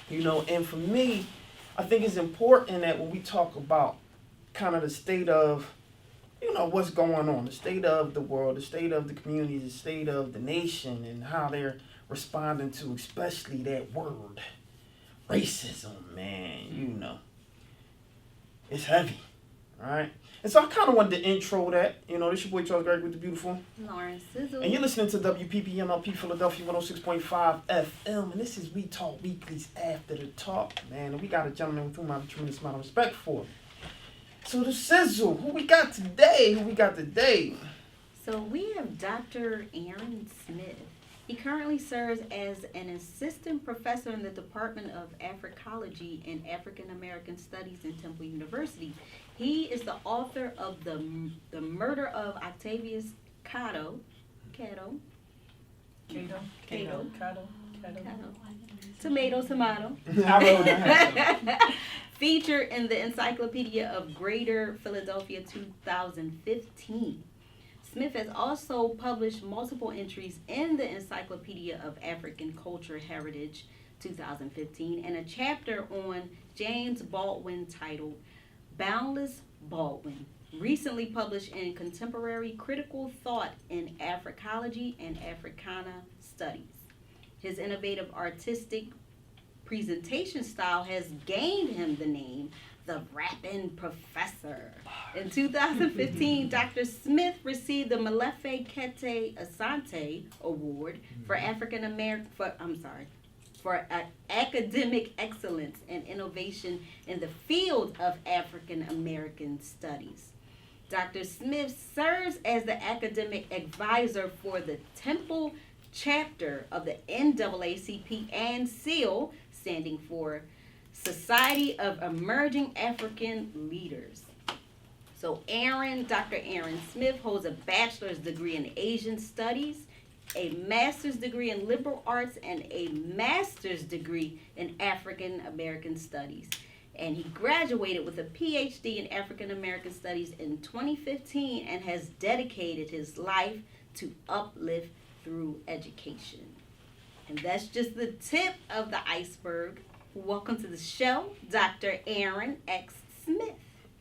And for me, I think it's important that when we talk about kind of the state of, what's going on, the state of the world, the state of the community, the state of the nation, and how they're responding to especially that word, racism, man, it's heavy, right? And so I kind of wanted to intro that. This your boy Charles Gregory with the beautiful Lauren Sizzle. And you're listening to WPPM LP Philadelphia 106.5 FM. And this is We Talk Weekly's After the Talk, man. And we got a gentleman with whom I have a tremendous amount of respect for. So the Sizzle, who we got today? So we have Dr. Aaron Smith. He currently serves as an assistant professor in the Department of Africology and African American Studies in Temple University. He is the author of the Murder of Octavius Cato. Tomato. Featured in the Encyclopedia of Greater Philadelphia 2015. Smith has also published multiple entries in the Encyclopedia of African Culture Heritage 2015 and a chapter on James Baldwin titled Boundless Baldwin, recently published in Contemporary Critical Thought in Africology and Africana Studies. His innovative artistic presentation style has gained him the name the Rappin Professor. In 2015, Dr. Smith received the Malefe Kete Asante Award for academic excellence and innovation in the field of African American studies. Dr. Smith serves as the academic advisor for the Temple chapter of the NAACP and SEAL, standing for Society of Emerging African Leaders. So Dr. Aaron Smith holds a bachelor's degree in Asian Studies, a master's degree in Liberal Arts, and a master's degree in African American Studies. And he graduated with a PhD in African American Studies in 2015 and has dedicated his life to uplift through education. And that's just the tip of the iceberg. Welcome to the show, Dr. Aaron X. Smith.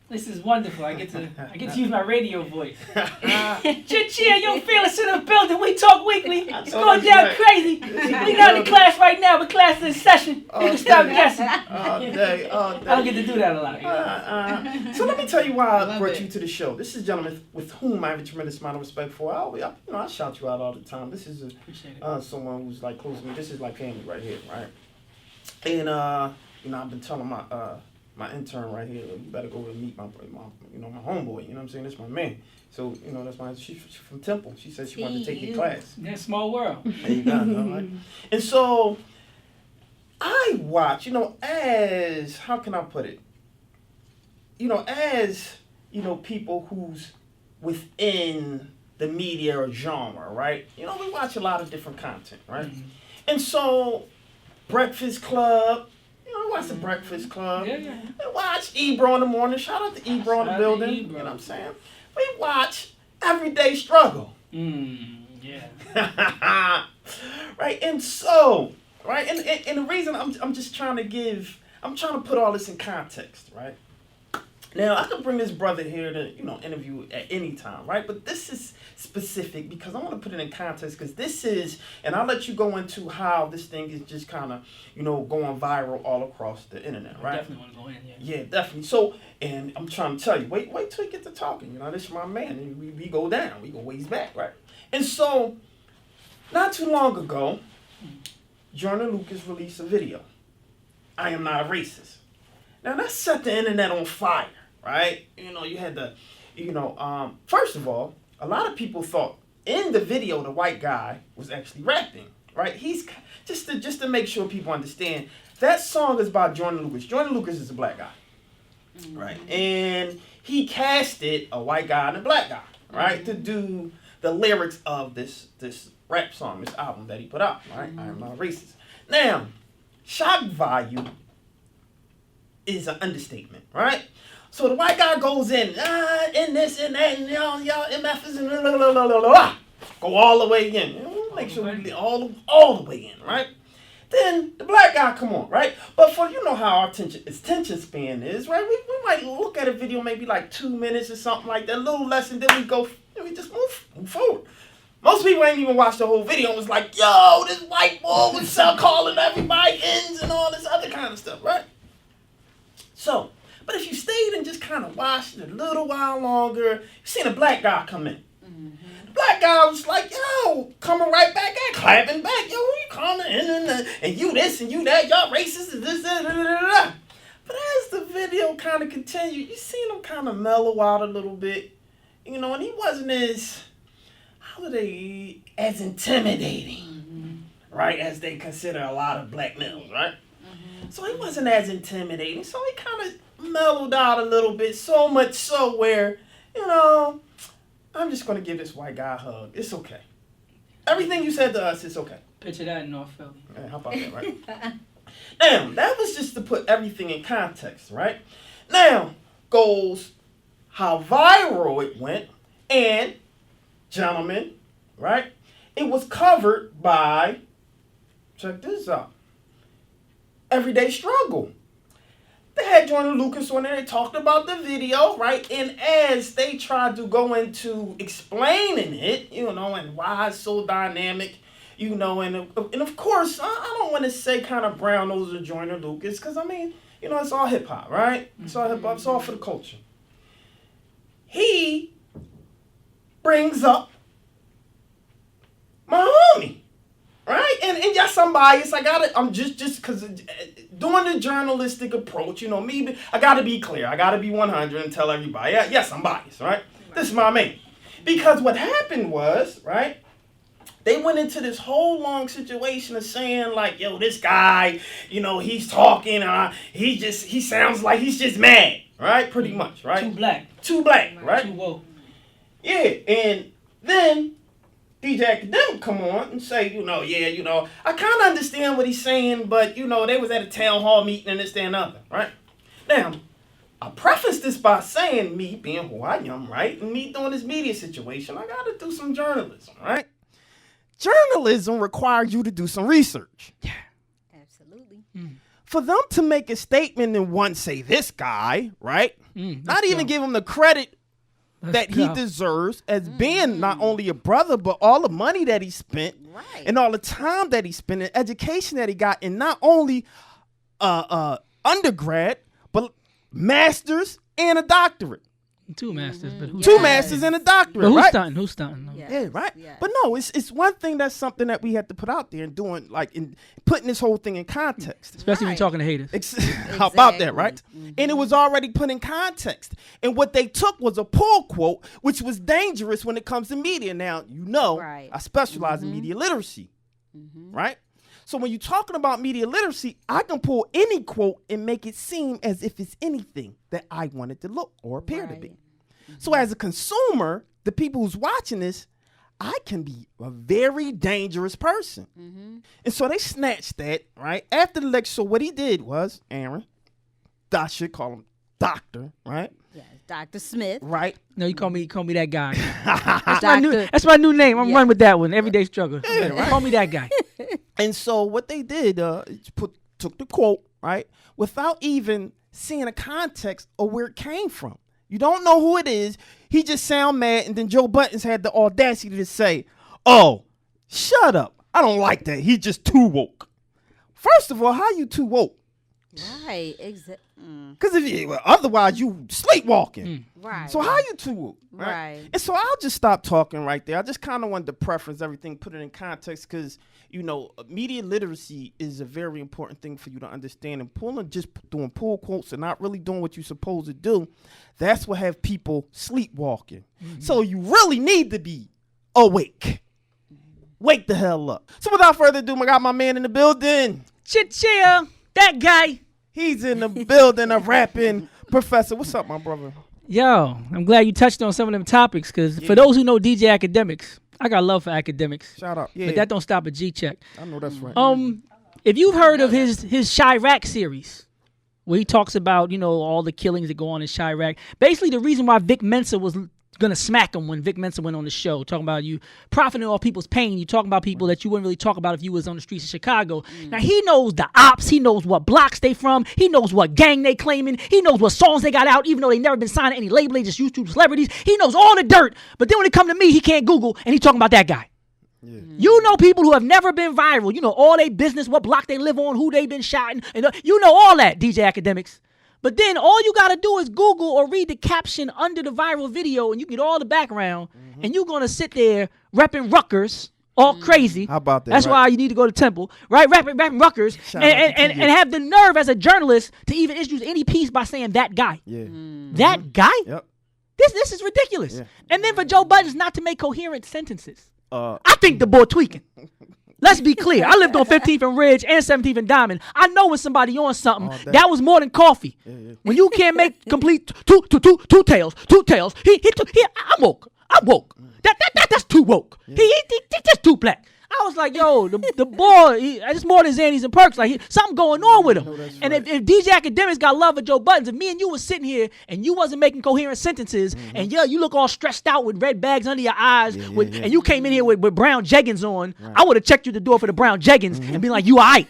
This is wonderful. I get to use my radio voice. Cheer, yo, fearless in the building. We talk weekly. It's going down crazy. We not in class right now, but class is in session. You can stop guessing. All day. I don't get to do that a lot. So let me tell you why I brought you to the show. This is a gentleman with whom I have a tremendous amount of respect for. I shout you out all the time. This is someone who's like close to me. This is like family right here, right? And I've been telling my intern right here, you better go and meet my homeboy. You know what I'm saying? That's my man. So that's why she's from Temple. She said she wanted to take your class. Yeah, small world. There you go. Right? And so I watch. As how can I put it? As people who's within the media or genre, right? We watch a lot of different content, right? Mm-hmm. And so Breakfast Club. We watch the Breakfast Club. Yeah. We watch Ebro in the morning. Shout out to Ebro in the building. You know what I'm saying? We watch Everyday Struggle. Yeah. Right? And so, right? And the reason I'm just trying to put all this in context, right? Now, I could bring this brother here to, interview at any time, right? But this is specific because I want to put it in context because this is, and I'll let you go into how this thing is just kind of, going viral all across the internet, right? I definitely want to go in, yeah. Yeah, definitely. So, and I'm trying to tell you, wait till you get to talking. This is my man. And we go down. We go ways back, right? And so, not too long ago, Joyner Lucas released a video. I am not a racist. Now, that set the internet on fire. Right? You had first of all, a lot of people thought in the video the white guy was actually rapping, right? He's just to make sure people understand, that song is by Joyner Lucas. Joyner Lucas is a black guy, right? And he casted a white guy and a black guy, right, to do the lyrics of this rap song, this album that he put out, right? I am not racist. Now, shock value is an understatement, right? So the white guy goes in this and that, and y'all MF is in go all the way in. Make sure we get all the way in, right? Then the black guy come on, right? But for you know how our attention span is, right? We might look at a video maybe like 2 minutes or something like that, a little less, and then we go, we just move forward. Most people ain't even watched the whole video and was like, yo, this white boy was calling everybody ends and all this other kind of stuff, right? So, but if you stayed and just kind of watched it a little while longer, you seen a black guy come in. The black guy was like, yo, coming right back at, clapping back, yo, you coming in and you this and you that, y'all racist and this, da. But as the video kind of continued, you seen him kind of mellow out a little bit, you know, and he wasn't as intimidating, right, as they consider a lot of black males, right? So he wasn't as intimidating, so he kind of mellowed out a little bit, so much so where, you know, I'm just going to give this white guy a hug. It's okay. Everything you said to us, it's okay. Picture that in North Philly. Yeah, how about that, right? Now, that was just to put everything in context, right? Now goes how viral it went, and gentlemen, right? It was covered by, check this out, Everyday Struggle. They had Joyner Lucas on there. They talked about the video, right? And as they tried to go into explaining it, you know, and why it's so dynamic, you know, and of course, I don't want to say kind of brown nose of Joyner Lucas, because, I mean, you know, it's all hip-hop, right? It's all hip-hop. It's all for the culture. He brings up my homie, right? And yes, I'm biased. I'm just because doing the journalistic approach, you know, me, I got to be clear. I got to be 100 and tell everybody, yes, I'm biased, right? This is my man. Because what happened was, right, they went into this whole long situation of saying, like, yo, this guy, you know, he's talking, he sounds like he's just mad, right? Pretty much, right? Too black, right? Too woke. Yeah, and then DJ Academic come on and say, you know, I kind of understand what he's saying, but, you know, they was at a town hall meeting and this, that, and other, right? Now, I preface this by saying me being who I am, right? And me doing this media situation, I got to do some journalism, right? Journalism requires you to do some research. Yeah. Absolutely. For them to make a statement and one say this guy, right? Not even give him the credit that he deserves as being not only a brother, but all the money that he spent and all the time that he spent and education that he got in not only undergrad, but master's and a doctorate. 2 masters, but who's 2 masters and a doctorate, but who's right? stunting? Who's stunting? Yes. Yeah, right. Yes. But no, it's one thing that's something that we have to put out there and doing, like, in putting this whole thing in context. Especially when you're talking to haters. How about that, right? And it was already put in context. And what they took was a pull quote, which was dangerous when it comes to media. Now, you know, I specialize in media literacy, right? So when you're talking about media literacy, I can pull any quote and make it seem as if it's anything that I want it to look or appear to be. So as a consumer, the people who's watching this, I can be a very dangerous person. And so they snatched that, right? After the lecture, so what he did was, Aaron, I should call him Doctor, right? Yeah, Dr. Smith. Right. No, you call me that guy. Dr. That's my new name. I'm running with that one. Everyday Struggle. Yeah, right. Call me that guy. And so what they did, took the quote, right, without even seeing a context of where it came from. You don't know who it is. He just sound mad, and then Joe Buttons had the audacity to say, oh, shut up. I don't like that. He's just too woke. First of all, how you too woke? Right, exactly. Because otherwise you sleepwalking. Right. So how you too woke? Right. And so I'll just stop talking right there. I just kind of wanted to preference everything, put it in context, because, you know, media literacy is a very important thing for you to understand. And just doing pull quotes and not really doing what you're supposed to do, that's what have people sleepwalking. So you really need to be awake. Wake the hell up. So without further ado, I got my man in the building. Chill, that guy. He's in the building, a Rappin Professor. What's up, my brother? Yo, I'm glad you touched on some of them topics, because for those who know DJ Academics, I got love for academics. Shout out. Yeah. But that don't stop at G-Check. I know that's right. If you've heard of his Chirac series, where he talks about, you know, all the killings that go on in Chirac. Basically, the reason why Vic Mensa was gonna smack him when Vic Mensa went on the show, talking about you profiting off people's pain. You talking about people that you wouldn't really talk about if you was on the streets of Chicago. Now he knows the ops. He knows what blocks they from. He knows what gang they claiming. He knows what songs they got out, even though they never been signed to any label. They just YouTube celebrities. He knows all the dirt. But then when it come to me, he can't Google, and he talking about that guy. Yeah. You know people who have never been viral. You know all they business, what block they live on, who they been shouting, and you know all that, DJ Academics. But then all you got to do is Google or read the caption under the viral video, and you get all the background, and you're going to sit there repping Rutgers all crazy. How about that? That's why you need to go to Temple, right? Repping Rutgers, and have the nerve as a journalist to even issue any piece by saying that guy. Yeah. That guy? Yep. This is ridiculous. Yeah. And then for Joe Budden not to make coherent sentences. I think the boy tweaking. Let's be clear. I lived on 15th and Ridge and 17th and Diamond. I know when somebody on something, that was more than coffee. Yeah. When you can't make complete two tails. I'm woke. That's too woke. Yeah. He just too black. I was like, yo, the boy, that's more than Xannies and Perks. Like, something going on with him. And right. if DJ Academics got love for Joe Budden, if me and you was sitting here and you wasn't making coherent sentences, and you look all stressed out with red bags under your eyes, and you came in here with brown jeggings on, right. I would have checked you at the door for the brown jeggings and been like, you all right.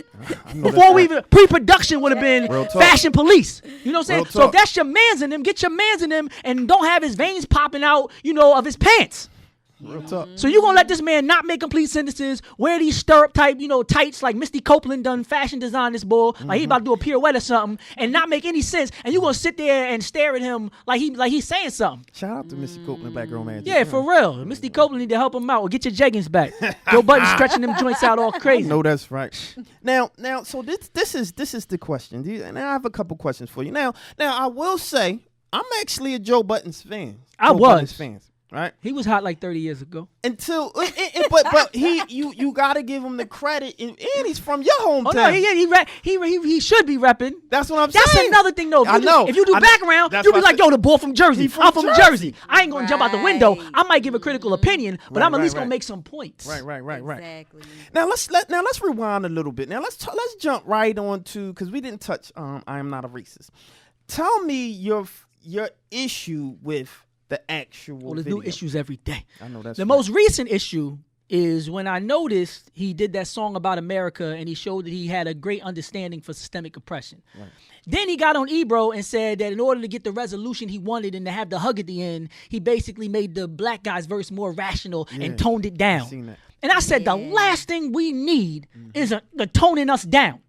Before we even, pre-production would have been fashion police. You know what I'm saying? So if that's your mans in them, get your mans in them and don't have his veins popping out, of his pants. Real talk. So you gonna let this man not make complete sentences, wear these stirrup type, tights like Misty Copeland done fashion design this bull, like he about to do a pirouette or something, and not make any sense, and you gonna sit there and stare at him like he's saying something. Shout out to Misty Copeland, Black Girl Magic. Yeah, for real. Misty Copeland need to help him out or get your jeggings back. Joe Budden stretching them joints out all crazy. No, that's right. Now, so this is the question. And I have a couple questions for you. Now I will say I'm actually a Joe Budden's fan. Budden's fans. Right, he was hot like 30 years ago. Until, but you gotta give him the credit, and he's from your hometown. Oh no, he should be repping. That's what I'm saying. That's another thing though. If you do background, you'll be like, yo, the boy from Jersey. I'm from Jersey. I ain't gonna jump out the window. I might give a critical opinion, but I'm at least gonna make some points. Right. Exactly. Now let's rewind a little bit. Now let's jump right on to, because we didn't touch. I am not a racist. Tell me your issue with the actual there's video. new issues every day. I know that's the most recent issue is when I noticed he did that song about America and he showed that he had a great understanding for systemic oppression. Right. Then he got on Ebro and said that in order to get the resolution he wanted and to have the hug at the end, he basically made the black guy's verse more rational and toned it down. And I said the last thing we need is the toning us down.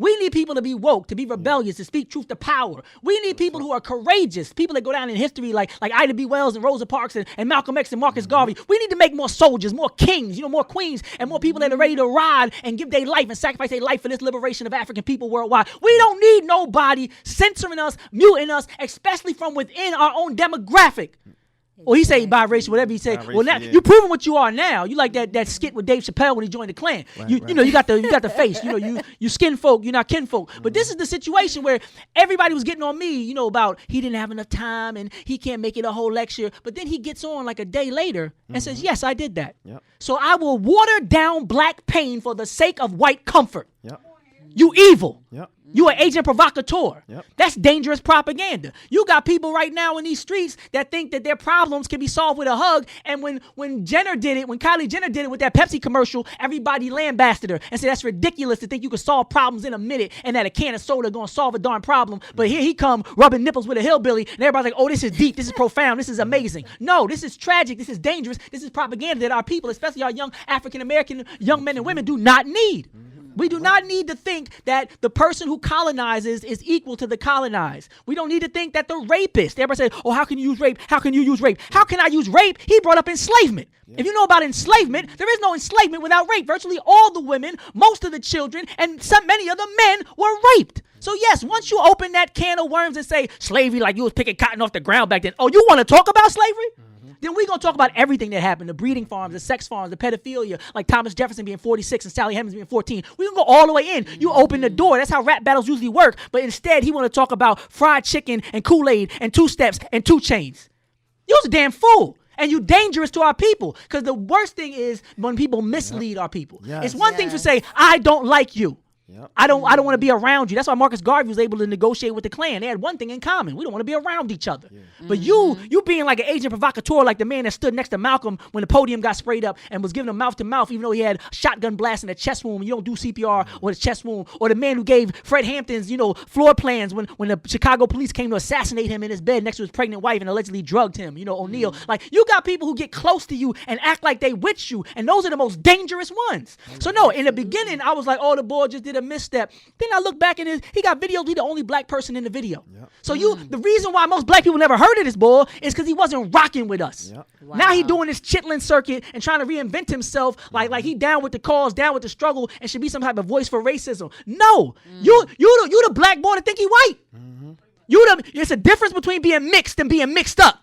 We need people to be woke, to be rebellious, to speak truth to power. We need people who are courageous, people that go down in history like Ida B. Wells and Rosa Parks and Malcolm X and Marcus Garvey. We need to make more soldiers, more kings, more queens, and more people that are ready to ride and give their life and sacrifice their life for this liberation of African people worldwide. We don't need nobody censoring us, muting us, especially from within our own demographic. Or he say biracial, whatever he say. Well, now you proving what you are now. You like that skit with Dave Chappelle when he joined the Klan. Right, you got the face. You skin folk. You're not kin folk. But this is the situation where everybody was getting on me. About he didn't have enough time and he can't make it a whole lecture. But then he gets on like a day later and says, "Yes, I did that. Yep. So I will water down black pain for the sake of white comfort." Yep. You evil. Yep. You an agent provocateur. Yep. That's dangerous propaganda. You got people right now in these streets that think that their problems can be solved with a hug. And when Kylie Jenner did it with that Pepsi commercial, everybody lambasted her and said that's ridiculous to think you could solve problems in a minute and that a can of soda gonna solve a darn problem. But here he come rubbing nipples with a hillbilly and everybody's like, oh, this is deep, this is profound, this is amazing. No, this is tragic, this is dangerous, this is propaganda that our people, especially our young African-American young men and women, do not need. We do not need to think that the person who colonizes is equal to the colonized. We don't need to think that the rapist. Everybody say, oh, how can you use rape? How can you use rape? How can I use rape? He brought up enslavement. Yeah. If you know about enslavement, there is no enslavement without rape. Virtually all the women, most of the children, and many of the men were raped. So yes, once you open that can of worms and say slavery like you was picking cotton off the ground back then, oh, you want to talk about slavery? Then we're going to talk about everything that happened, the breeding farms, the sex farms, the pedophilia, like Thomas Jefferson being 46 and Sally Hemings being 14. We can go all the way in. You open the door. That's how rap battles usually work. But instead, he want to talk about fried chicken and Kool-Aid and 2 Steps and 2 Chainz. You're a damn fool. And you're dangerous to our people. Because the worst thing is when people mislead our people. Yes. It's one thing to say, I don't like you. Yep. I don't want to be around you. That's why Marcus Garvey was able to negotiate with the Klan. They had one thing in common. We don't want to be around each other. Yeah. But you being like an agent provocateur, like the man that stood next to Malcolm when the podium got sprayed up and was giving him mouth to mouth, even though he had a shotgun blast in a chest wound. You don't do CPR with a chest wound. Or the man who gave Fred Hampton's, floor plans when the Chicago police came to assassinate him in his bed next to his pregnant wife and allegedly drugged him. O'Neal. Like, you got people who get close to you and act like they with you, and those are the most dangerous ones. So no, in the beginning, I was like, oh, the boy just did a misstep. Then I look back and he got videos. He the only black person in the video. Yep. So the reason why most black people never heard of this boy is because he wasn't rocking with us. Yep. Wow. Now he doing this chitlin circuit and trying to reinvent himself like he down with the cause, down with the struggle, and should be some type of voice for racism. No, you the black boy that think he white. It's a difference between being mixed and being mixed up.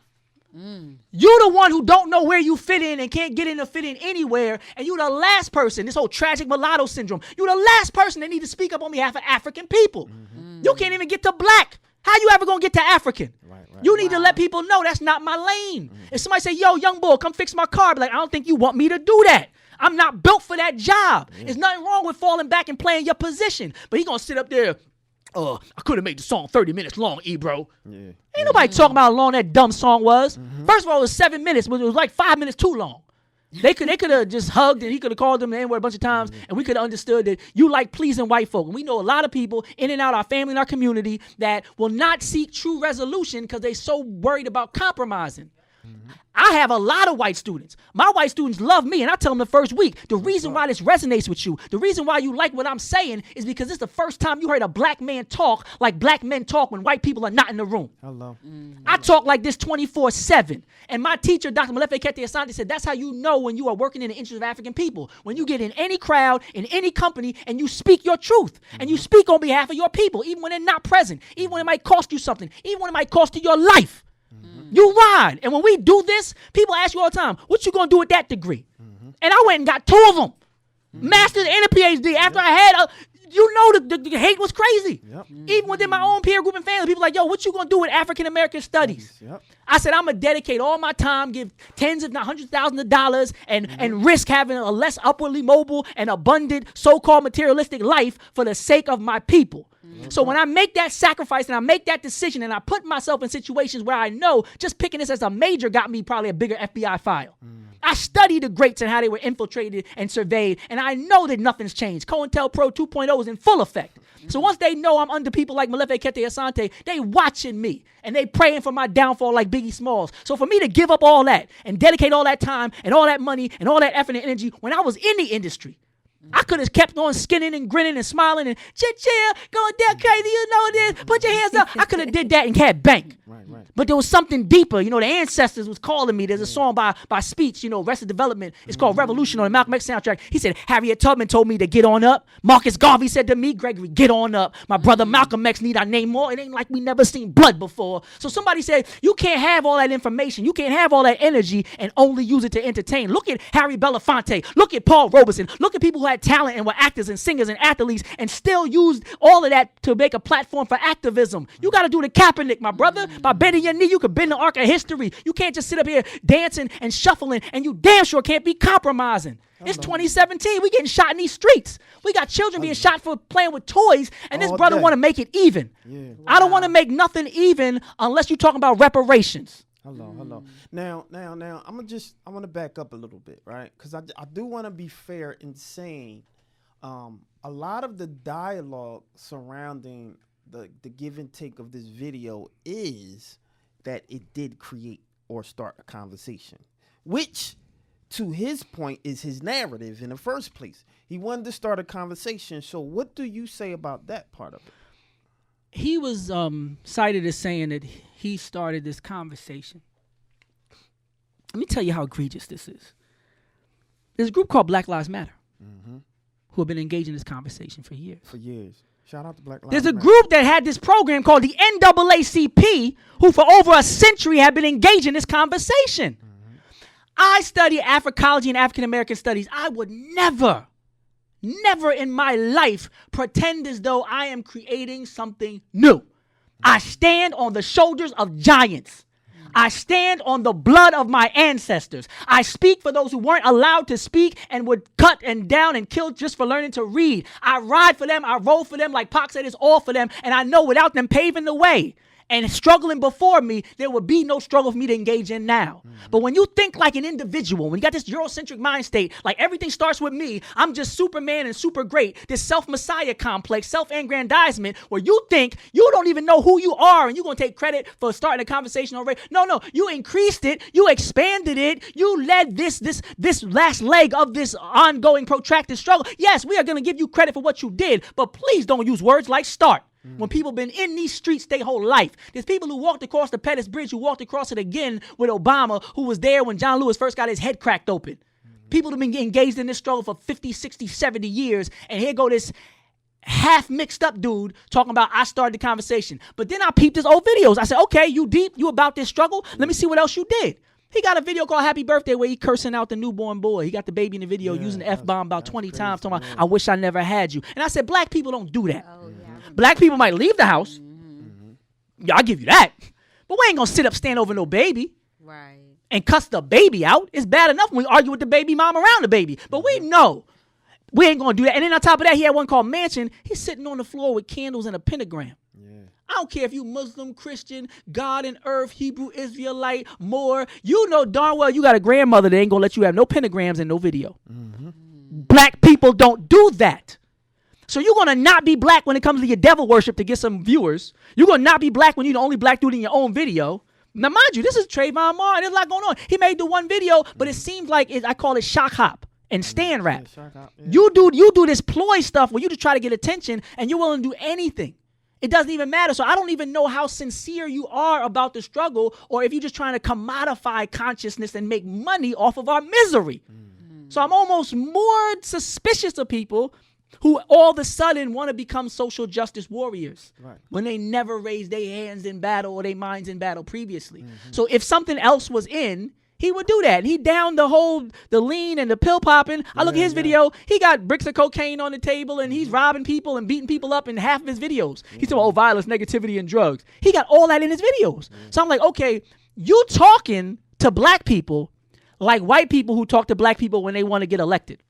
You the one who don't know where you fit in and can't get in or fit in anywhere, and you the last person, this whole tragic mulatto syndrome, you the last person that need to speak up on behalf of African people. You can't even get to black. How you ever gonna get to African? Right. You need to let people know that's not my lane. If somebody say, yo, young boy, come fix my car, be like, I don't think you want me to do that. I'm not built for that job. There's nothing wrong with falling back and playing your position. But he gonna sit up there, I could have made the song 30 minutes long, bro. Yeah. Ain't nobody talking about how long that dumb song was. First of all, it was 7 minutes, but it was like 5 minutes too long. They could have just hugged and he could have called them the N-word a bunch of times and we could have understood that you like pleasing white folk. And we know a lot of people in and out our family and our community that will not seek true resolution because they so worried about compromising. I have a lot of white students. My white students love me, and I tell them the first week, the reason why this resonates with you, the reason why you like what I'm saying is because it's the first time you heard a black man talk like black men talk when white people are not in the room. Hello. I talk like this 24/7. And my teacher, Dr. Molefe Kete Asante, said that's how you know when you are working in the interest of African people. When you get in any crowd, in any company, and you speak your truth, and you speak on behalf of your people, even when they're not present, even when it might cost you something, even when it might cost you your life. You ride. And when we do this, people ask you all the time, what you going to do with that degree? And I went and got 2 of them. Master's and a PhD. After I had, the hate was crazy. Yep. Even within my own peer group and family, people like, yo, what you going to do with African-American studies? Yep. I said, I'm going to dedicate all my time, give tens if not hundreds of thousands of dollars, and risk having a less upwardly mobile and abundant so-called materialistic life for the sake of my people. So when I make that sacrifice and I make that decision and I put myself in situations where I know just picking this as a major got me probably a bigger FBI file. I studied the greats and how they were infiltrated and surveyed, and I know that nothing's changed. COINTELPRO 2.0 is in full effect. So once they know I'm under people like Molefe Kete Asante, they watching me, and they praying for my downfall like Biggie Smalls. So for me to give up all that and dedicate all that time and all that money and all that effort and energy when I was in the industry, I could have kept on skinning and grinning and smiling and chill, going down crazy, this, put your hands up. I could have did that and had bank. Right. But there was something deeper. The ancestors was calling me. There's a song by Speech, Arrested Development. It's called Revolution on the Malcolm X soundtrack. He said, Harriet Tubman told me to get on up. Marcus Garvey said to me, Gregory, get on up. My brother Malcolm X need I name more. It ain't like we never seen blood before. So somebody said, you can't have all that information. You can't have all that energy and only use it to entertain. Look at Harry Belafonte. Look at Paul Robeson. Look at people who had talent and were actors and singers and athletes and still used all of that to make a platform for activism. You got to do the Kaepernick, my brother. By bending your knee, you could bend the arc of history. You can't just sit up here dancing and shuffling, and you damn sure can't be compromising. It's 2017. We getting shot in these streets. We got children being shot for playing with toys, and this brother want to make it even. Yeah. Wow. I don't want to make nothing even unless you're talking about reparations. Hello. Now, I want to back up a little bit, right? Because I do want to be fair in saying a lot of the dialogue surrounding the give and take of this video is that it did create or start a conversation, which to his point is his narrative in the first place. He wanted to start a conversation. So what do you say about that part of it? He was cited as saying that he started this conversation. Let me tell you how egregious this is. There's a group called Black Lives Matter who have been engaged in this conversation for years. Shout out to Black Lives Matter. There's a group that had this program called the NAACP who for over a century have been engaged in this conversation. I study Africology and African American studies. I would never in my life pretend as though I am creating something new. I stand on the shoulders of giants. I stand on the blood of my ancestors. I speak for those who weren't allowed to speak and would cut and down and kill just for learning to read. I ride for them. I roll for them. Like Pac said, it's all for them. And I know without them paving the way and struggling before me, there would be no struggle for me to engage in now. But when you think like an individual, when you got this Eurocentric mind state, like everything starts with me, I'm just Superman and super great, this self-messiah complex, self-aggrandizement, where you think you don't even know who you are and you're going to take credit for starting a conversation already. No, you increased it, you expanded it, you led this last leg of this ongoing protracted struggle. Yes, we are going to give you credit for what you did, but please don't use words like start. When people been in these streets their whole life. There's people who walked across the Pettus Bridge, who walked across it again with Obama, who was there when John Lewis first got his head cracked open. People have been engaged in this struggle for 50, 60, 70 years, and here go this half mixed up dude talking about I started the conversation. But then I peeped his old videos. I said, okay, you deep, you about this struggle? Let me see what else you did. He got a video called Happy Birthday where he cursing out the newborn boy. He got the baby in the video using the F-bomb about 20 times, talking about, I wish I never had you. And I said, black people don't do that. Oh, yeah. Black people might leave the house. Yeah, I'll give you that. But we ain't going to sit up, stand over no baby. Right. And cuss the baby out. It's bad enough when we argue with the baby mom around the baby. But we know we ain't going to do that. And then on top of that, he had one called Mansion. He's sitting on the floor with candles and a pentagram. I don't care if you Muslim, Christian, God and earth, Hebrew, Israelite, Moor. You know darn well you got a grandmother that ain't going to let you have no pentagrams and no video. Black people don't do that. So you're going to not be black when it comes to your devil worship to get some viewers. You're going to not be black when you're the only black dude in your own video. Now, mind you, this is Trayvon Martin. There's a lot going on. He made the one video, but it seems like I call it shock hop and stand rap. You do this ploy stuff where you just try to get attention and you're willing to do anything. It doesn't even matter. So I don't even know how sincere you are about the struggle or if you're just trying to commodify consciousness and make money off of our misery. So I'm almost more suspicious of people who all of a sudden want to become social justice warriors when they never raised their hands in battle or their minds in battle previously. So if something else was in, he would do that. He downed the lean and the pill popping. I look at his video. He got bricks of cocaine on the table and he's robbing people and beating people up in half of his videos. He's talking about violence, negativity, and drugs. He got all that in his videos. So I'm like, okay, you talking to black people like white people who talk to black people when they want to get elected.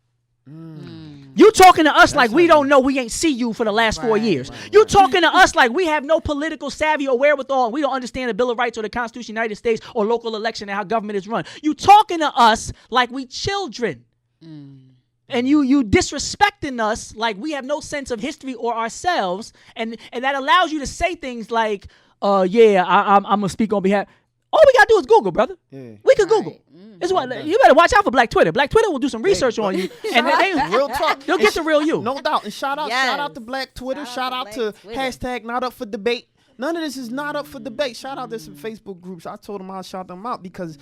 You talking to us like we don't know, we ain't see you for the last 4 years. You talking to us like we have no political savvy or wherewithal and we don't understand the Bill of Rights or the Constitution of the United States or local election and how government is run. You talking to us like we children. And you disrespecting us like we have no sense of history or ourselves. And that allows you to say things like, I'm going to speak on behalf. All we got to do is Google, brother. We could Google. It's what you better watch out for Black Twitter. Black Twitter will do some research on you, and they real talk. They'll get the real you. No doubt. And shout out to Black Twitter. Shout out to hashtag Not Up for Debate. None of this is not up for debate. Shout out to some Facebook groups. I told them I'll shout them out because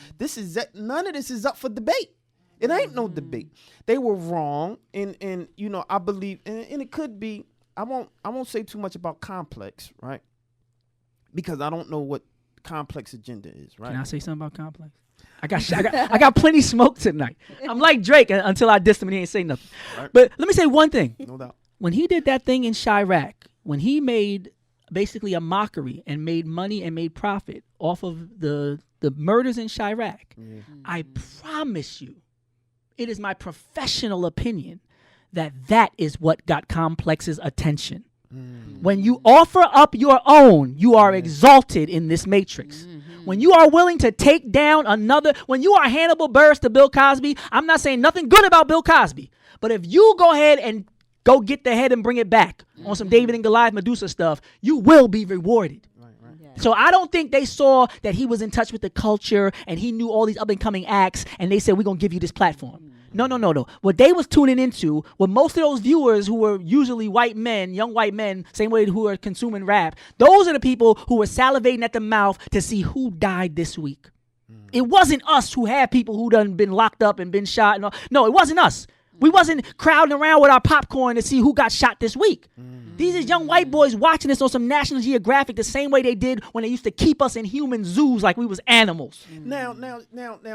none of this is up for debate. It ain't no debate. They were wrong, and you know I believe, and it could be. I won't say too much about Complex, right? Because I don't know what Complex agenda is, right? Can I say something about Complex? I got plenty smoke tonight. I'm like Drake until I diss him and he ain't say nothing. Right. But let me say one thing. No doubt. When he did that thing in Chirac, when he made basically a mockery and made money and made profit off of the murders in Chirac, I promise you, it is my professional opinion that is what got Complex's attention. When you offer up your own, you are exalted in this matrix. When you are willing to take down when you are Hannibal Buress to Bill Cosby, I'm not saying nothing good about Bill Cosby, but if you go ahead and go get the head and bring it back on some David and Goliath Medusa stuff, you will be rewarded. So I don't think they saw that he was in touch with the culture and he knew all these up and coming acts and they said, we're going to give you this platform. No. What they was tuning into, what most of those viewers who were usually white men, young white men, same way who are consuming rap, those are the people who were salivating at the mouth to see who died this week. It wasn't us who had people who done been locked up and been shot. No, it wasn't us. We wasn't crowding around with our popcorn to see who got shot this week. These are young white boys watching this on some National Geographic the same way they did when they used to keep us in human zoos like we was animals. Now,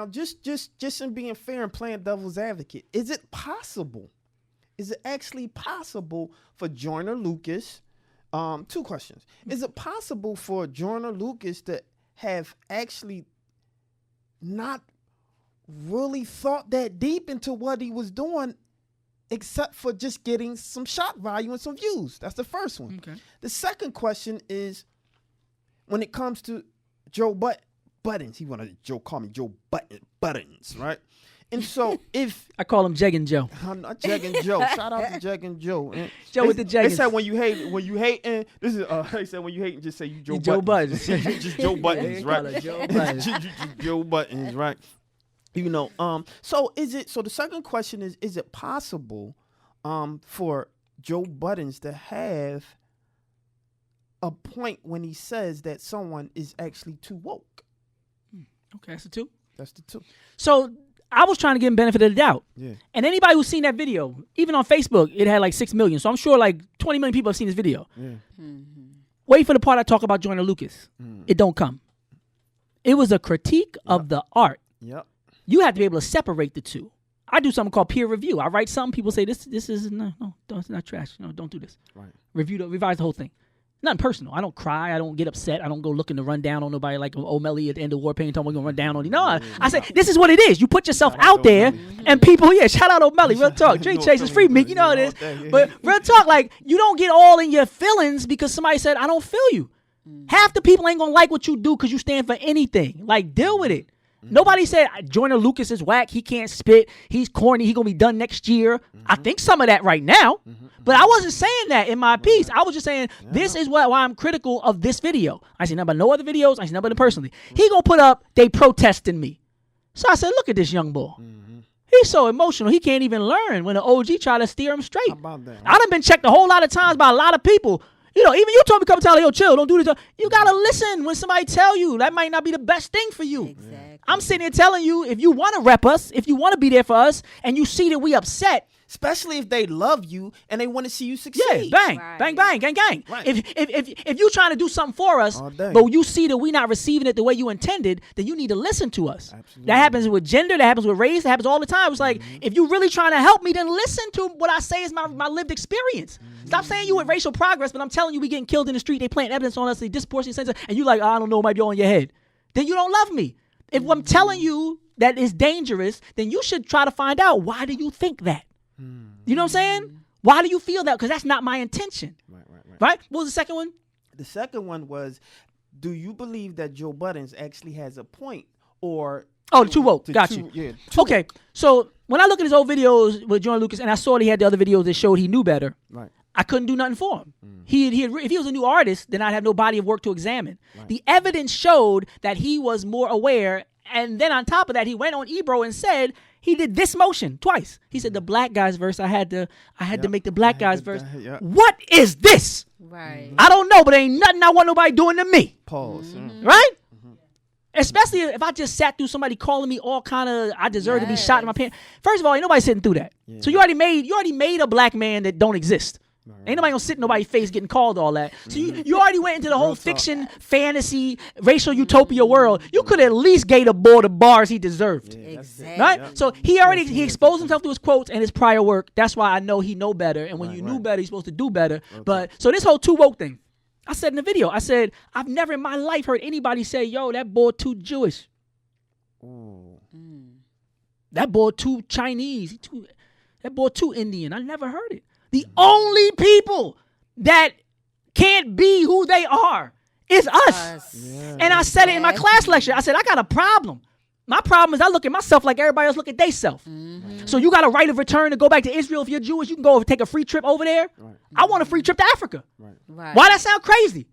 just in being fair and playing devil's advocate, is it possible? Is it actually possible for Joyner Lucas? 2 questions. Is it possible for Joyner Lucas to have actually not really thought that deep into what he was doing, except for just getting some shock value and some views. That's the first one. Okay. The second question is, when it comes to Joe Buttons, he wanted Joe call me Joe Buttons, right? And so if I call him Jeggin' Joe. I'm not Jeggin' Joe, shout out to Jeggin' Joe. And Joe with the They Jeggins. said when you hating, this is they said when you hating, just say you Joe You Joe Buttons. Buttons. Just Joe Buttons, Call right? her Joe Buttons. Joe Buttons, right? You know, so the second question is it possible for Joe Buttons to have a point when he says that someone is actually too woke? Okay, that's the two. That's the two. So I was trying to give him benefit of the doubt. Yeah. And anybody who's seen that video, even on Facebook, it had like 6 million. So I'm sure like 20 million people have seen this video. Yeah. Wait for the part I talk about Joyner Lucas. It don't come. It was a critique of the art. Yep. You have to be able to separate the two. I do something called peer review. I write something, people say this is no, it's not trash. No, don't do this. Right. Revise the whole thing. Nothing personal. I don't cry. I don't get upset. I don't go looking to run down on nobody like O'Malley at the end of Warpaint talking we're going to run down on you. No, I say, this is what it is. You put yourself out there and people, shout out O'Malley. Real talk. Drink Chasers free meat. You know what it is. But real talk, like, you don't get all in your feelings because somebody said, I don't feel you. Half the people ain't going to like what you do because you stand for anything. Like, deal with it. Nobody said Joyner Lucas is whack. He can't spit. He's corny. He going to be done next year. I think some of that right now. But I wasn't saying that in my piece. I was just saying this is why I'm critical of this video. I see nothing but no other videos. I see nothing but personally. He going to put up, they protesting me. So I said, look at this young boy. He's so emotional. He can't even learn when the OG try to steer him straight. How about that? I done been checked a whole lot of times by a lot of people. You know, even you told me a couple times, yo, chill, don't do this. You got to listen when somebody tell you. That might not be the best thing for you. Exactly. I'm sitting here telling you, if you want to rep us, if you want to be there for us, and you see that we upset, Especially if they love you and they want to see you succeed. bang, Right. bang, bang, gang, gang. Right. If you trying to do something for us, All day. but you see that we not receiving it the way you intended, then you need to listen to us. Absolutely. That happens with gender, that happens with race, that happens all the time. It's like, if you really trying to help me, then listen to what I say is my lived experience. Stop saying you with racial progress, but I'm telling you we getting killed in the street, they plant evidence on us, they disproportionate sense, and you like, I don't know, it might be on your head. Then you don't love me. If I'm telling you that is dangerous, then you should try to find out, why do you think that? You know what I'm saying? Why do you feel that? Because that's not my intention. Right? What was the second one? The second one was, do you believe that Joe Buttons actually has a point, or Oh, the too woke. the Got too- you. Yeah. too Okay, so when I look at his old videos with Joyner Lucas, and I saw that he had the other videos that showed he knew better, Right. I couldn't do nothing for him. If he was a new artist, then I'd have no body of work to examine. The evidence showed that he was more aware, and then on top of that, he went on Ebro and said he did this motion twice. He said the black guy's verse, I had to make the black guy's verse. What is this? Right. I don't know, but ain't nothing I want nobody doing to me. Pause. Right? Especially if I just sat through somebody calling me all kind of, I deserve to be shot in my pants. First of all, ain't nobody sitting through that. So you already made a black man that don't exist. Ain't nobody gonna sit in nobody's face getting called all that. So you already went into the whole fiction, fantasy, racial utopia world. You could at least gave the boy the bars he deserved. Exactly. Right? So he exposed himself to his quotes and his prior work. That's why I know he know better. And when you knew better, you're supposed to do better. But so this whole too woke thing, I said in the video, I said, I've never in my life heard anybody say, yo, that boy too Jewish. That boy too Chinese. That boy too Indian. I never heard it. The only people that can't be who they are is us. And I said it in my class lecture. I said, I got a problem. My problem is I look at myself like everybody else look at theyself. So you got a right of return to go back to Israel if you're Jewish. You can go and take a free trip over there. I want a free trip to Africa. Right. Why that sound crazy?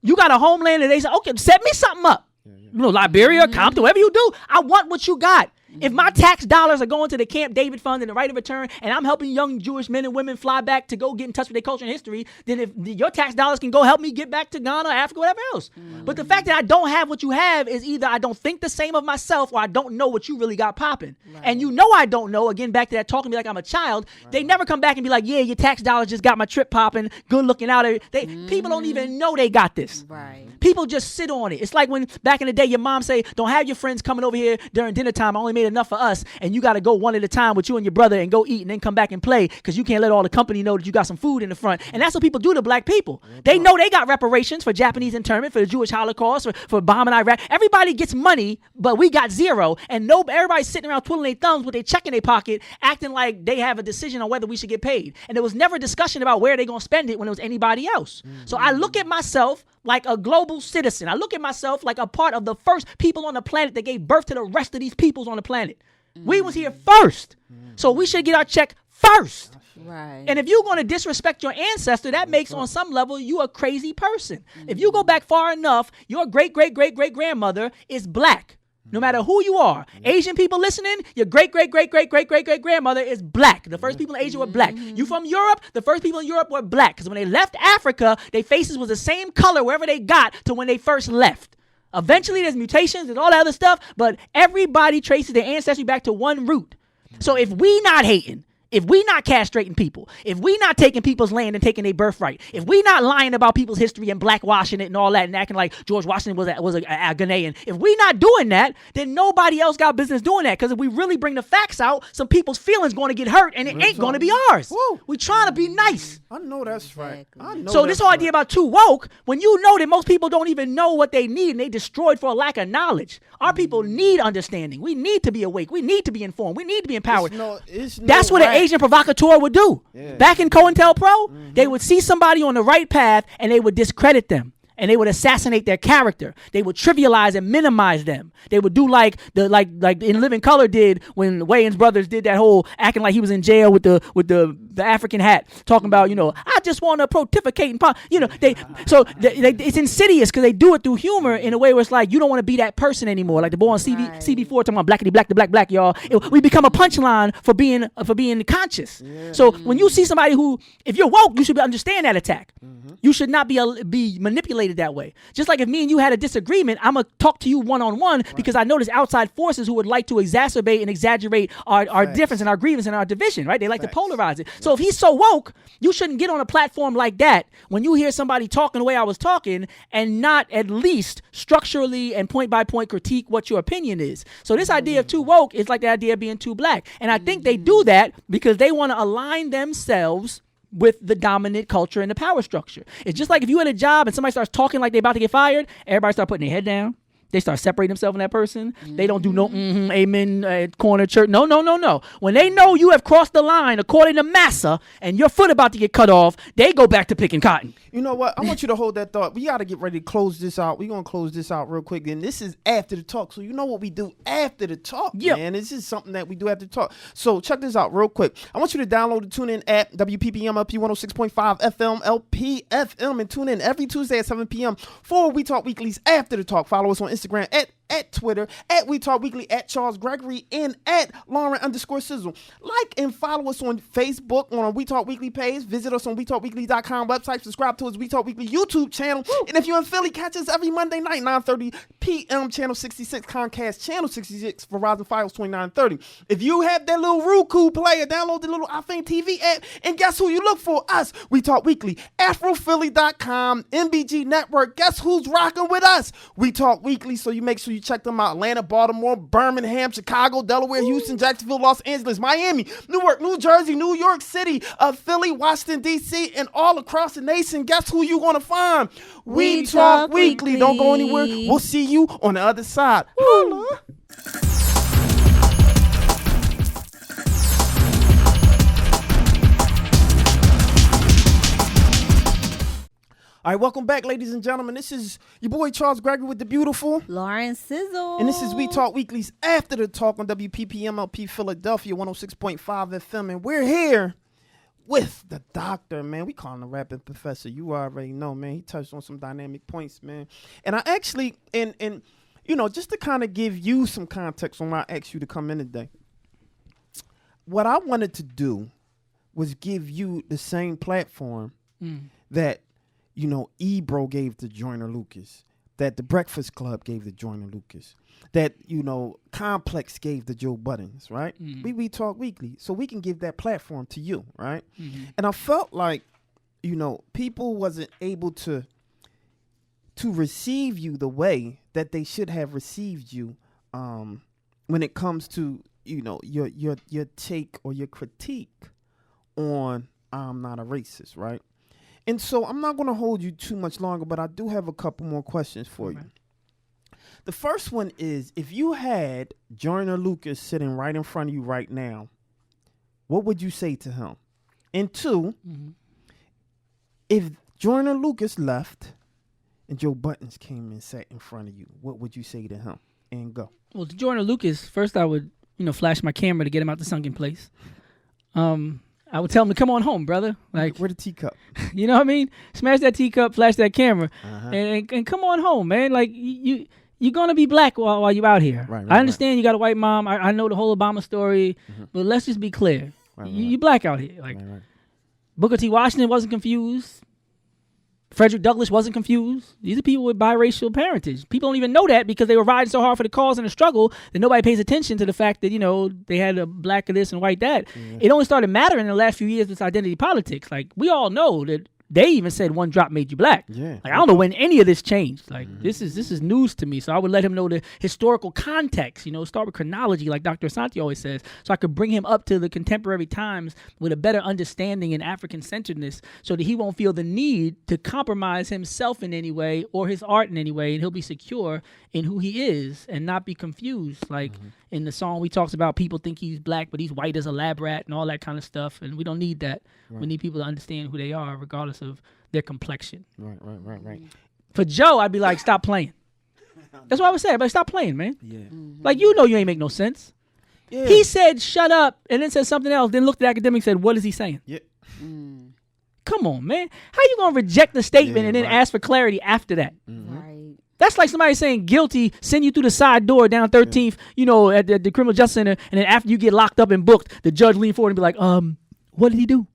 You got a homeland and they say, okay, set me something up. You know, Liberia, Compton, whatever you do. I want what you got. If my tax dollars are going to the Camp David Fund and the right of return, and I'm helping young Jewish men and women fly back to go get in touch with their culture and history, then if your tax dollars can go help me get back to Ghana, Africa, whatever else. But the fact that I don't have what you have is either I don't think the same of myself or I don't know what you really got popping. And you know I don't know. Again, back to that talking to me like I'm a child. They never come back and be like, yeah, your tax dollars just got my trip popping, good looking out. People don't even know they got this. Right. People just sit on it. It's like when back in the day your mom say, don't have your friends coming over here during dinner time. I only made made enough for us, and you got to go one at a time with you and your brother and go eat and then come back and play because you can't let all the company know that you got some food in the front. And that's what people do to black people. They know they got reparations for Japanese internment, for the Jewish Holocaust, for bombing Iraq. Everybody gets money, but we got zero. And everybody's sitting around twiddling their thumbs with their check in their pocket, acting like they have a decision on whether we should get paid. And there was never a discussion about where they're going to spend it when it was anybody else. So I look at myself like a global citizen. I look at myself like a part of the first people on the planet that gave birth to the rest of these peoples on the planet. We was here first. So we should get our check first. Right. And if you're going to disrespect your ancestor, that makes on some level you a crazy person. If you go back far enough, your great-great-great-great-great-grandmother is black. No matter who you are. Asian people listening, your great-great-great-great-great-great-great-grandmother is black. The first people in Asia were black. You from Europe, the first people in Europe were black. Because when they left Africa, their faces was the same color wherever they got to when they first left. Eventually, there's mutations and all that other stuff, but everybody traces their ancestry back to one root. So if we not hating, if we not castrating people, if we not taking people's land and taking their birthright, if we not lying about people's history and blackwashing it and all that and acting like George Washington was a Ghanaian, if we not doing that, then nobody else got business doing that. Because if we really bring the facts out, some people's feelings going to get hurt and it ain't going to be ours. Woo. We trying to be nice. I know that's right. I know So that's this whole idea right. about too woke, when you know that most people don't even know what they need and they destroyed for a lack of knowledge. Our people need understanding. We need to be awake. We need to be informed. We need to be empowered. That's what an Asian provocateur would do. Yeah. Back in COINTELPRO, they would see somebody on the right path and they would discredit them. And they would assassinate their character. They would trivialize and minimize them. They would do like In Living Color did when Wayans Brothers did that whole acting like he was in jail with the African hat, talking about, I just want to pontificate and it's insidious because they do it through humor in a way where it's like you don't want to be that person anymore. Like the boy on CB4 talking about blackity black the black y'all. We become a punchline for being conscious. Yeah. So when you see somebody who, if you're woke, you should understand that attack. You should not be manipulated that way. Just like if me and you had a disagreement, I'm going to talk to you one-on-one because I know there's outside forces who would like to exacerbate and exaggerate our difference and our grievance and our division, right? They like to polarize it. So if he's so woke, you shouldn't get on a platform like that when you hear somebody talking the way I was talking and not at least structurally and point-by-point critique what your opinion is. So this idea of too woke is like the idea of being too black. And I think they do that because they want to align themselves with the dominant culture and the power structure. It's just like if you at a job and somebody starts talking like they're about to get fired, everybody start putting their head down. They start separating themselves from that person. They don't do no amen, corner church. No. When they know you have crossed the line according to Massa and your foot about to get cut off, they go back to picking cotton. You know what? I want you to hold that thought. We got to get ready to close this out. We're going to close this out real quick. And this is after the talk. So you know what we do after the talk, man. This is something that we do after the talk. So check this out real quick. I want you to download the TuneIn app, WPPM LP 106.5 FM, LP FM, and tune in every Tuesday at 7 p.m. for We Talk Weeklies after the talk. Follow us on Instagram at Twitter, at We Talk Weekly, at Charles Gregory, and at Lauren_Sizzle. Like and follow us on Facebook on our We Talk Weekly page. Visit us on WeTalkWeekly.com website. Subscribe to us We Talk Weekly YouTube channel. Woo. And if you're in Philly, catch us every Monday night, 9:30 p.m. Channel 66, Comcast Channel 66, Verizon Files 2930. If you have that little Roku player, download the little iPhone TV app, and guess who you look for? Us. We Talk Weekly. AfroPhilly.com, MBG Network. Guess who's rocking with us? We Talk Weekly. So you make sure you check them out. Atlanta, Baltimore, Birmingham, Chicago, Delaware, Houston, Jacksonville, Los Angeles, Miami, Newark, New Jersey, New York City, Philly, Washington, D.C., and all across the nation. Guess who you going to find? We Talk Weekly. Don't go anywhere. We'll see you on the other side. Holla. All right, welcome back, ladies and gentlemen. This is your boy Charles Gregory with the beautiful Lauren Sizzle. And this is We Talk Weeklies after the talk on WPPM LP Philadelphia 106.5 FM. And we're here with the doctor, man. We call him the Rappin Professor. You already know, man. He touched on some dynamic points, man. And I actually, and just to kind of give you some context on why I asked you to come in today, what I wanted to do was give you the same platform that Ebro gave to Joyner Lucas, that the Breakfast Club gave to Joyner Lucas, that, Complex gave to Joe Buddens, right? We Talk Weekly. So we can give that platform to you, right? And I felt like, people wasn't able to receive you the way that they should have received you when it comes to, your take or your critique on I'm not a racist, right? And so I'm not going to hold you too much longer, but I do have a couple more questions for you. The first one is, if you had Joyner Lucas sitting right in front of you right now, what would you say to him? And two, if Joyner Lucas left and Joe Buttons came and sat in front of you, what would you say to him? And go. Well, to Joyner Lucas, first I would, flash my camera to get him out the sunken place. I would tell him to come on home, brother. Like, where the teacup? You know what I mean? Smash that teacup, flash that camera, and come on home, man. Like, you're going to be black while you're out here. Right, I understand you got a white mom. I know the whole Obama story, but let's just be clear. You black out here. Like, Booker T. Washington wasn't confused. Frederick Douglass wasn't confused. These are people with biracial parentage. People don't even know that because they were riding so hard for the cause and the struggle that nobody pays attention to the fact that, they had a black of this and white that. It only started mattering in the last few years with identity politics. Like, we all know that they even said one drop made you black. Yeah. Like, I don't know when any of this changed. Like, this is news to me. So I would let him know the historical context, start with chronology like Dr. Asante always says, so I could bring him up to the contemporary times with a better understanding and African-centeredness so that he won't feel the need to compromise himself in any way or his art in any way, and he'll be secure in who he is and not be confused. Like, in the song we talks about people think he's black, but he's white as a lab rat and all that kind of stuff, and we don't need that. We need people to understand who they are regardless of their complexion. Right. For Joe, I'd be like, stop playing. That's what I would say. I'd be like, stop playing, man. Yeah. Like, you ain't make no sense. Yeah. He said, shut up, and then said something else, then looked at the academic and said, what is he saying? Yeah. Come on, man. How you going to reject the statement and then ask for clarity after that? Right. That's like somebody saying guilty, send you through the side door down 13th, at the criminal justice center, and then after you get locked up and booked, the judge lean forward and be like, what did he do?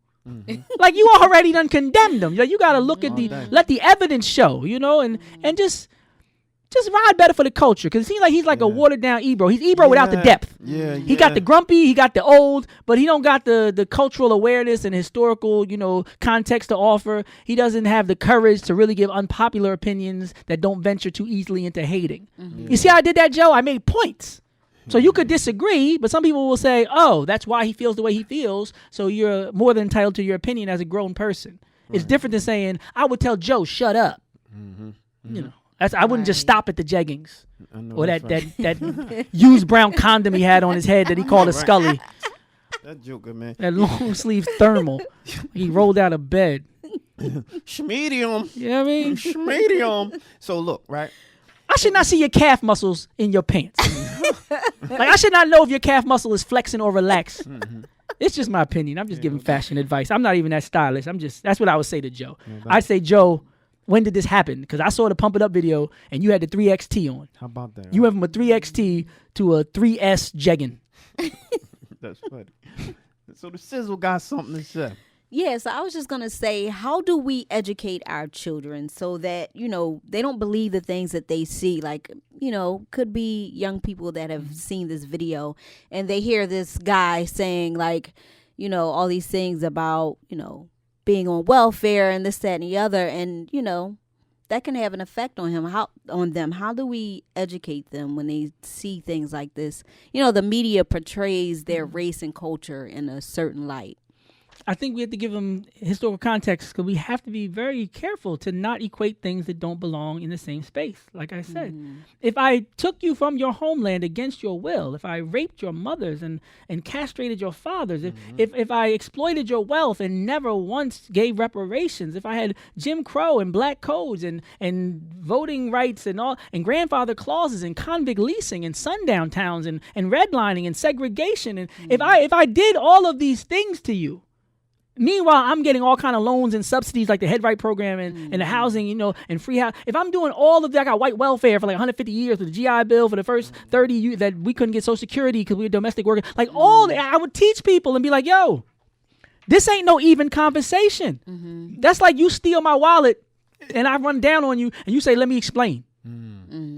Like, you already done condemned him. You got to look at let the evidence show, and just ride better for the culture. Because it seems like he's like a watered down Ebro. He's Ebro without the depth. He got the grumpy, he got the old, but he don't got the cultural awareness and historical, context to offer. He doesn't have the courage to really give unpopular opinions that don't venture too easily into hating. You see how I did that, Joe? I made points. So you could disagree, but some people will say, oh, that's why he feels the way he feels, so you're more than entitled to your opinion as a grown person. It's different than saying, I would tell Joe, shut up. I wouldn't just stop at the jeggings or that used brown condom he had on his head that he called a Scully. That joker, man. That long sleeve thermal. He rolled out of bed. Schmedium. You know what I mean? Schmedium. So look, right? I should not see your calf muscles in your pants. Like, I should not know if your calf muscle is flexing or relaxed. It's just my opinion. I'm just giving fashion advice. I'm not even that stylish. That's what I would say to Joe. I'd say, Joe, when did this happen? Because I saw the Pump It Up video and you had the 3XT on. How about that? You went from a 3XT to a 3S jegging. That's funny. So the sizzle got something to say. Yeah, so I was just going to say, how do we educate our children so that, they don't believe the things that they see? Like, could be young people that have seen this video and they hear this guy saying, like, all these things about, being on welfare and this, that, and the other. And, that can have an effect on them. How do we educate them when they see things like this? The media portrays their race and culture in a certain light. I think we have to give them historical context because we have to be very careful to not equate things that don't belong in the same space. Like I said, if I took you from your homeland against your will, if I raped your mothers and castrated your fathers, if I exploited your wealth and never once gave reparations, if I had Jim Crow and black codes and voting rights and all and grandfather clauses and convict leasing and sundown towns and redlining and segregation, and if I did all of these things to you, meanwhile, I'm getting all kind of loans and subsidies like the Head Right program and the housing, and free house. If I'm doing all of that, I got white welfare for like 150 years with the GI Bill for the first 30 years that we couldn't get Social Security because we were domestic workers. Like all that, I would teach people and be like, yo, this ain't no even conversation. That's like you steal my wallet and I run down on you and you say, let me explain.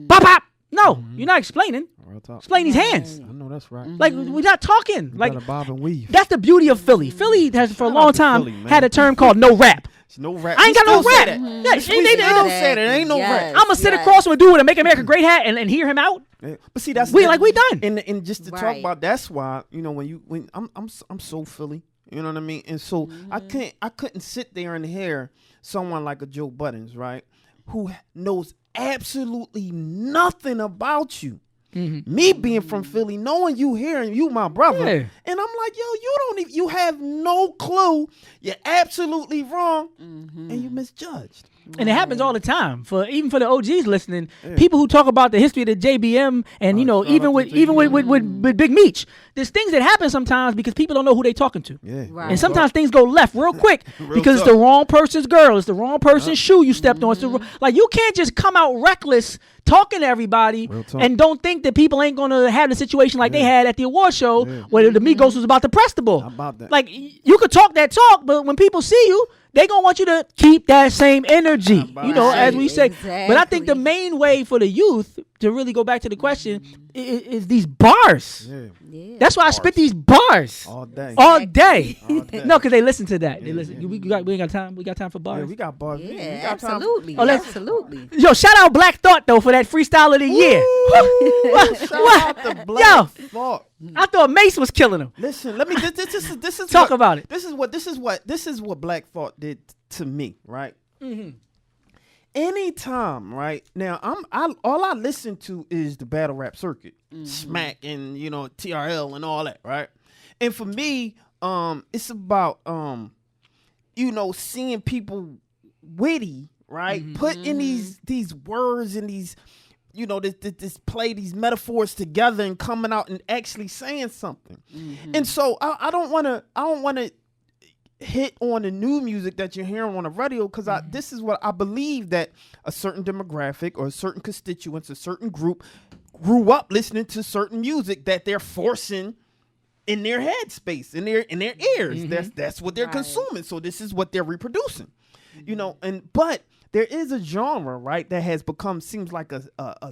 Pop, pop. No, you're not explaining. Explain these hands. I know that's right. Like, we're not talking. You like gotta bob and weave. That's the beauty of Philly. Philly has for a long time Philly, had a term called no rap. No rap. I ain't got no We still say rap. that. Yeah, We still say that. Ain't no Yes. rap. I'm gonna sit across from a dude with a Make America Great hat and hear him out. Yeah. But see, that's We done. And just to talk Right. about, that's why, you know, when I'm so Philly, you know what I mean, and so I couldn't sit there and hear someone like a Joe Buddens, right, who knows absolutely nothing about you. Me being from Philly, knowing you here and you my brother, Yeah. and I'm like, yo, you have no clue. You're absolutely wrong, and you misjudged. And it happens all the time. Even for the OGs listening, people who talk about the history of the JBM, and you know, shout even out with to even JBM. with Big Meech, there's things that happen sometimes because people don't know who they talking to. Yeah, Right. And sometimes things go left real quick Real because it's tough. the wrong person's girl, it's the wrong person's shoe you stepped on. It's the, like you can't just come out reckless talking to everybody Real talk. and don't think that people ain't gonna have the situation like they had at the award show where the Migos was about to press the ball. How about that? Like you could talk that talk, but when people see you, they gonna want you to keep that same energy. about You know, that? as we say. But I think the Exactly. main way for the youth to really go back to the question is these bars. Yeah, Yeah. That's why I spit these bars all day. all day. All day. No, because they listen to that. They Yeah, listen. yeah. We ain't got time. We got time for bars. Yeah, we got bars. We Yeah, got time. absolutely. Oh, let's- Absolutely. Yo, shout out Black Thought though for that freestyle of the year. Ooh, shout What? out to Black Thought. I thought Mace was killing him. Listen, let me. This is Talk what- about it. This is what Black Thought did to me, right? Anytime, right now, all I listen to is the battle rap circuit, Smack and TRL and all that, right? And for me, it's about seeing people witty, right? Putting these words and these this play these metaphors together and coming out and actually saying something. And so I don't want to hit on the new music that you're hearing on the radio because this is what I believe, that a certain demographic or a certain constituents, a certain group grew up listening to certain music that they're forcing in their head space, in their ears. That's what they're Right. consuming. So this is what they're reproducing. But there is a genre, right, that has become, seems like a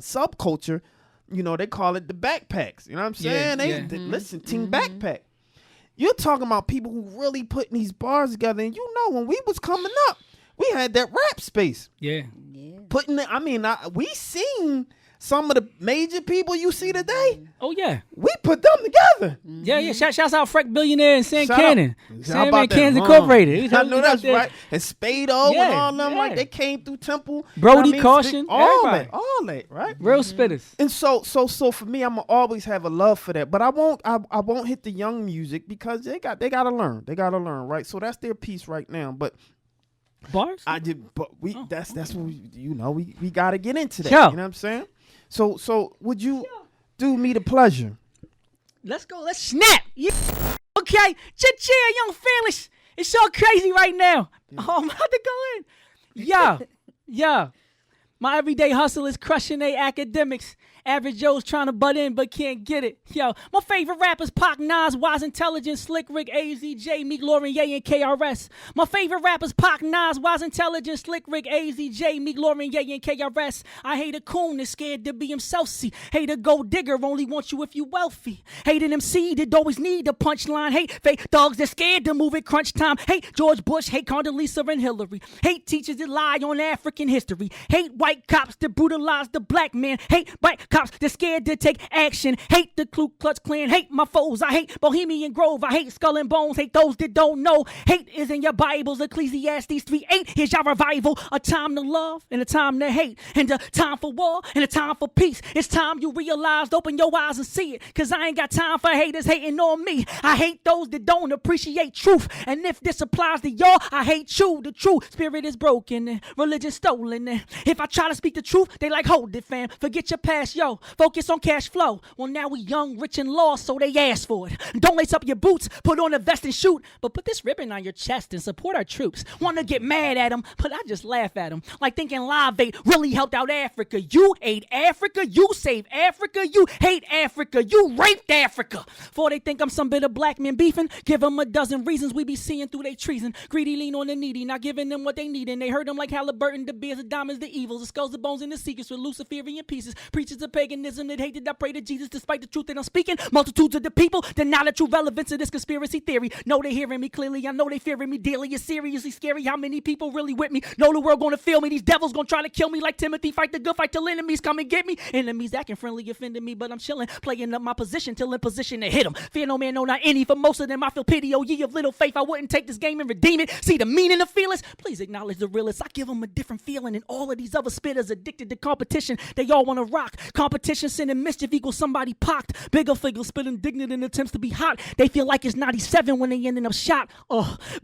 subculture. They call it the backpacks. You know what I'm Yeah, saying? yeah. Listen, Team Backpack. You're talking about people who really putting these bars together. And when we was coming up, we had that rap space. Yeah. Yeah. We seen some of the major people you see today. Oh yeah. We put them together. Yeah. Shouts out Freck Billionaire and San Shout Cannon. out. How Sandman about that? Cans Incorporated. I know that's right. And Spado and Yeah, all them, yeah. like they came through Temple. Brody, I mean, Caution, all everybody. that, right? Real spitters. And so for me, I'm gonna always have a love for that. But I won't hit the young music because they gotta learn. They gotta learn, right? So that's their piece right now. But Bars? that's what we gotta get into that. Yo. You know what I'm saying? So would you do me the pleasure? Let's go. Let's snap. Yeah. Okay. Cheer, young fearless. It's so crazy right now. Oh, I'm about to go in. Yeah. My everyday hustle is crushing they academics. Average Joe's trying to butt in but can't get it. Yo, my favorite rappers Pac, Nas, Wise Intelligent, Slick Rick, AZJ, Meek, Laurentier, and KRS. My favorite rappers Pac, Nas, Wise Intelligent, Slick Rick, AZJ, Meek, Laurentier, and KRS. I hate a coon that's scared to be himself. See, hate a gold digger, only want you if you wealthy. Hate an MC that always need a punchline. Hate fake dogs that scared to move at crunch time. Hate George Bush, hate Condoleezza and Hillary. Hate teachers that lie on African history. Hate white cops that brutalize the black man. Hate white cops that scared to take action. Hate the Ku Klux Klan. Hate my foes. I hate Bohemian Grove. I hate Skull and Bones. Hate those that don't know. Hate is in your Bibles. Ecclesiastes 3:8. Here's your revival. A time to love and a time to hate. And a time for war and a time for peace. It's time you realized. Open your eyes and see it. Cause I ain't got time for haters hating on me. I hate those that don't appreciate truth. And if this applies to y'all, I hate you. The true spirit is broken and religion stolen. And if I try to speak the truth, they like, hold it, fam. Forget your past, yo. Focus on cash flow. Well, now we young, rich, and lost, so they ask for it. Don't lace up your boots, put on a vest and shoot. But put this ribbon on your chest and support our troops. Wanna get mad at them, but I just laugh at them. Like thinking Live Aid really helped out Africa. You ate Africa, you saved Africa, you hate Africa, you raped Africa. For they think I'm some bitter black man beefing, give them a dozen reasons we be seeing through they treason. Greedy lean on the needy, not giving them what they need. And they heard them like Halliburton, the beers, the diamonds, the evils, the skulls, the bones, and the secrets with Luciferian pieces. Preachers of of paganism that hated. I pray to Jesus despite the truth that I'm speaking. Multitudes of the people deny the true relevance of this conspiracy theory. Know they hearing me clearly. I know they fearing me daily. It's seriously scary how many people really with me. Know the world gonna feel me. These devils gonna try to kill me like Timothy. Fight the good fight till enemies come and get me. Enemies acting friendly offended me, but I'm chilling. Playing up my position till in position to hit them. Fear no man, no not any. For most of them I feel pity. Oh ye of little faith, I wouldn't take this game and redeem it. See the meaning of feelings? Please acknowledge the realest. I give them a different feeling. And all of these other spitters addicted to competition. They all wanna rock. Competition sending mischief equals somebody pocked. Bigger figures spit indignant in attempts to be hot. They feel like it's 97 when they ending up shot.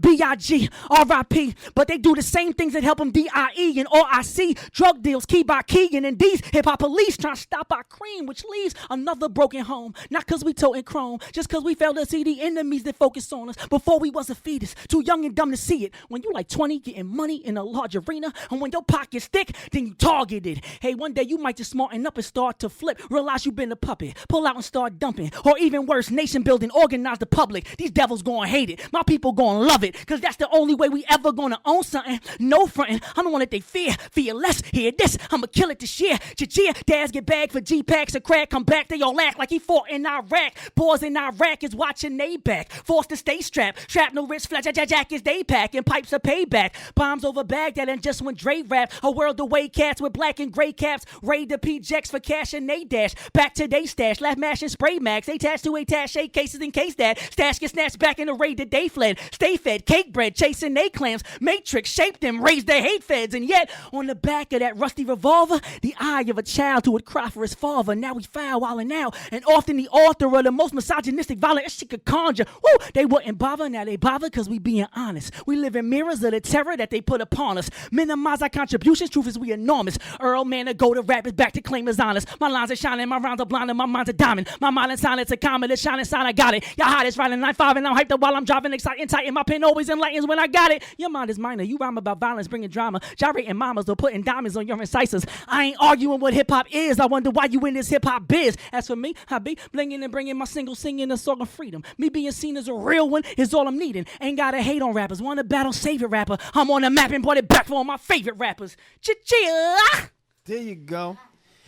B.I.G. R.I.P. But they do the same things that help them D.I.E. and all I see. Drug deals key by key. And in these hip-hop police trying to stop our cream, which leaves another broken home. Not cause we toting chrome, just cause we failed to see the enemies that focus on us. Before we was a fetus, too young and dumb to see it. When you like 20 getting money in a large arena, and when your pocket's thick, then you targeted. Hey, one day you might just smarten up and start to flip. Realize you've been a puppet. Pull out and start dumping. Or even worse, nation building, organize the public. These devils gonna hate it. My people gonna love it. Cause that's the only way we ever gonna own something. No frontin'. I'm the one that they fear less. Hear this, I'ma kill it this year. Cheer, dads get bagged for G-packs and crack. Come back, they all act like he fought in Iraq. Boys in Iraq is watching they back. Forced to stay strapped. Shrapnel wrist flash, jackets they pack. And pipes of payback. Bombs over Baghdad and just when Dre rap. A world away cats with black and gray caps. Raid the PJs for cash and they dash. Back to they stash. Laugh mash and spray max. They attach to attache cases in case that. Stash get snatched back in the raid that they fled. Stay fed, cake bread, chasing they clams. Matrix shaped them, raised their hate feds. And yet, on the back of that rusty revolver, the eye of a child who would cry for his father. Now we foul wildin' out. And often the author of the most misogynistic violence she could conjure. Woo, they wouldn't bother, now they bother cause we being honest. We live in mirrors of the terror that they put upon us. Minimize our contributions, truth is we enormous. Earl man to go to rap is back to claim his honest. My lines are shining, my rhymes are blinding, my mind's a diamond. My mind and silence a comet, a shining sign, I got it. Your hottest riding 9-5 and I'm hyped up while I'm driving, exciting, tight, and my pen always enlightens when I got it. Your mind is minor, you rhyme about violence, bringing drama, gyrating mamas or putting diamonds on your incisors. I ain't arguing what hip hop is, I wonder why you in this hip hop biz. As for me, I be blinging and bringing my single, singing a song of freedom. Me being seen as a real one is all I'm needing. Ain't gotta hate on rappers, wanna battle save it rapper. I'm on the map and brought it back for all my favorite rappers. Cha-chia! There you go.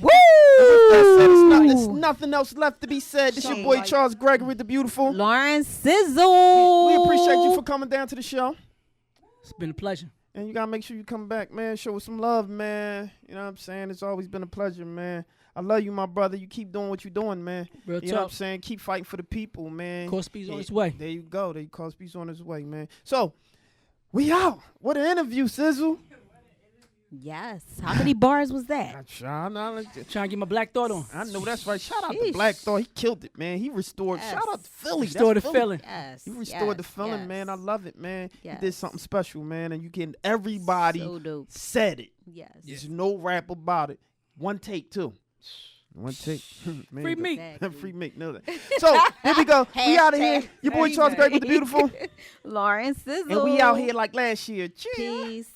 Woo! There's nothing else left to be said. This your boy Charles Gregory, the beautiful. Lauren Sizzle. We appreciate you for coming down to the show. It's been a pleasure. And you gotta make sure you come back, man. Show us some love, man. You know what I'm saying? It's always been a pleasure, man. I love you, my brother. You keep doing what you're doing, man. Real you know what I'm saying? Keep fighting for the people, man. Cosby's on his way. There you go. Cosby's on his way, man. So, we out. What an interview, Sizzle. Yes. How many bars was that? Trying to get my Black Thought on. I know that's right. Shout out to Black Thought. He killed it, man. He restored. Yes. Shout out to Philly. Restored the Philly. feeling. Yes. He restored the feeling, yes. man. I love it, man. Yes. He did something special, man. And you can everybody So dope. said it. Yes. There's no rap about it. One take, too. One take. Man, Free meat. Exactly. Free meat. Know that. So, here we go. We out of here. Your boy Charles Gregory, the beautiful. Lauren Sizzle. And we out here like last year. Cheers. Peace.